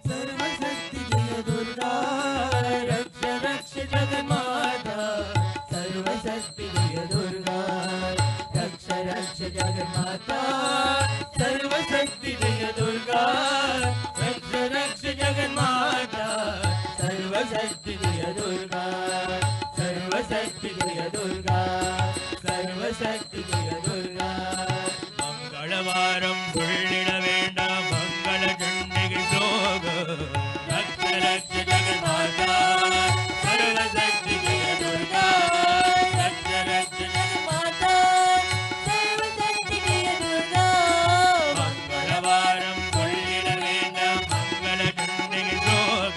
सर्वशक्ति जय दुर्गा रक्ष रक्ष जगन्माता सर्वशक्ति जय दुर्गा रक्ष रक्ष जगन्माता सर्वशक्ति जय दुर्गा रक्ष रक्ष जगन्माता सर्वशक्ति जय दुर्गा सर्वशक्ति जय दुर्गा सर्वशक्ति जय दुर्गा मंगलवारम सुळ्ळिड वेंडाम मंगल चंडिगे जोग रक्ष रक्ष जगन्माता सर्वशक्ति जय दुर्गा रक्ष रक्ष जगन्माता सर्वशक्ति जय दुर्गा मंगलवारम सुळ्ळिड वेंडाम मंगल चंडिगे जोग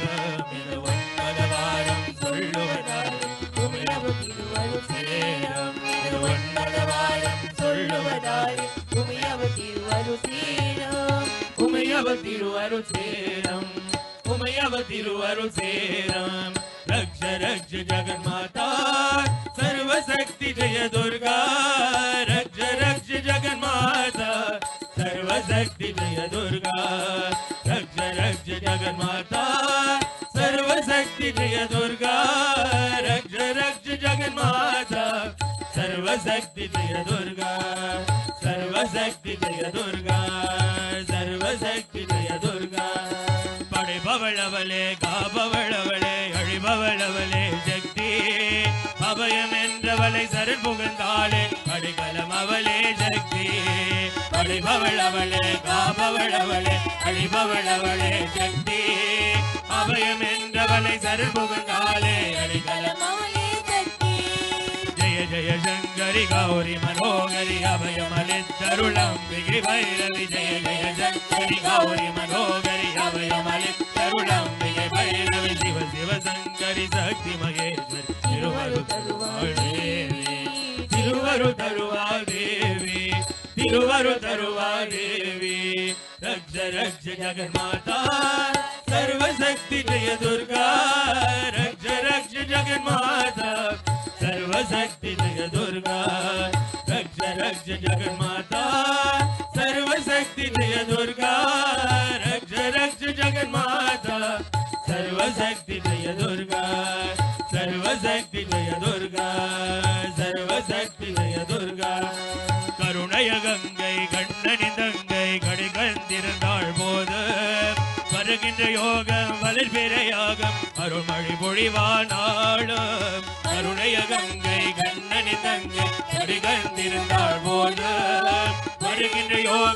मंगलवारम सुळ्ळुवदारे उमयवतिरुवरु सेरम मंगलवारम सुळ्ळुवदारे उमयवतिरुवरु सेरम रक्ष रक्ष जगन्माता सर्वशक्ति जय दुर्गा रक्ष रक्ष जगन्माता सर्वशक्ति जय दुर्गा रक्ष रक्ष जगन्माता सर्वशक्ति जय दुर्गा रक्ष रक्ष जगन्माता सर्वशक्ति जय दुर्गा सर्वशक्ति जय दुर्गा सर्वशक्ति जय दुर्गा படைபவளவளே காபவளவளே அழிபவளவளே சக்தி அபயம் என்றவளை சரண் புகுந்தாளே அடிகலம் அவளே சக்தி படைபவளவளே காபவளவளே அழிபவளவளே சக்தி அபயம் என்றவளை சரண் புகுந்தாளே அடிகலம் அவளே சக்தி ஜெய ஜெய சங்கரி கௌரி மனோகரி அபயமளித்தருளம்பிகை பைரவி ஜெய ஜெய சங்கரி கௌரி மனோகரி அபயமளித்தருளம்பிகை பைரவி சிவ சிவ சங்கரி சக்தி மகேஸ்வரி திருவரு தருவாள் தேவி திருவரு தருவாள் தேவி திருவரு தருவாள் தேவி ரக்ஷ ரக்ஷ ஜகன்மாதா सर्वशक्ति जय दुर्गा रक्ष रक्ष जगन्माता सर्वशक्ति जय दुर्गा रक्ष रक्ष जगन्माता सर्वशक्ति जय दुर्गा रक्ष रक्ष जगन्माता सर्वशक्ति जय दुर्गा सर्वशक्ति जय दुर्गा सर्वशक्ति जय दुर्गा करुणय गंगை கண்ணனின் தங்கை கடிகந்திருந்தாள் போது வருகின்ற யோகம் வளர்பிற யாகம் அருள்மழை பொழிவானாளும் கருணைய கங்கை கண்ணனின் தங்கை கடிகந்திருந்தாள் போது வருகின்ற யோகம்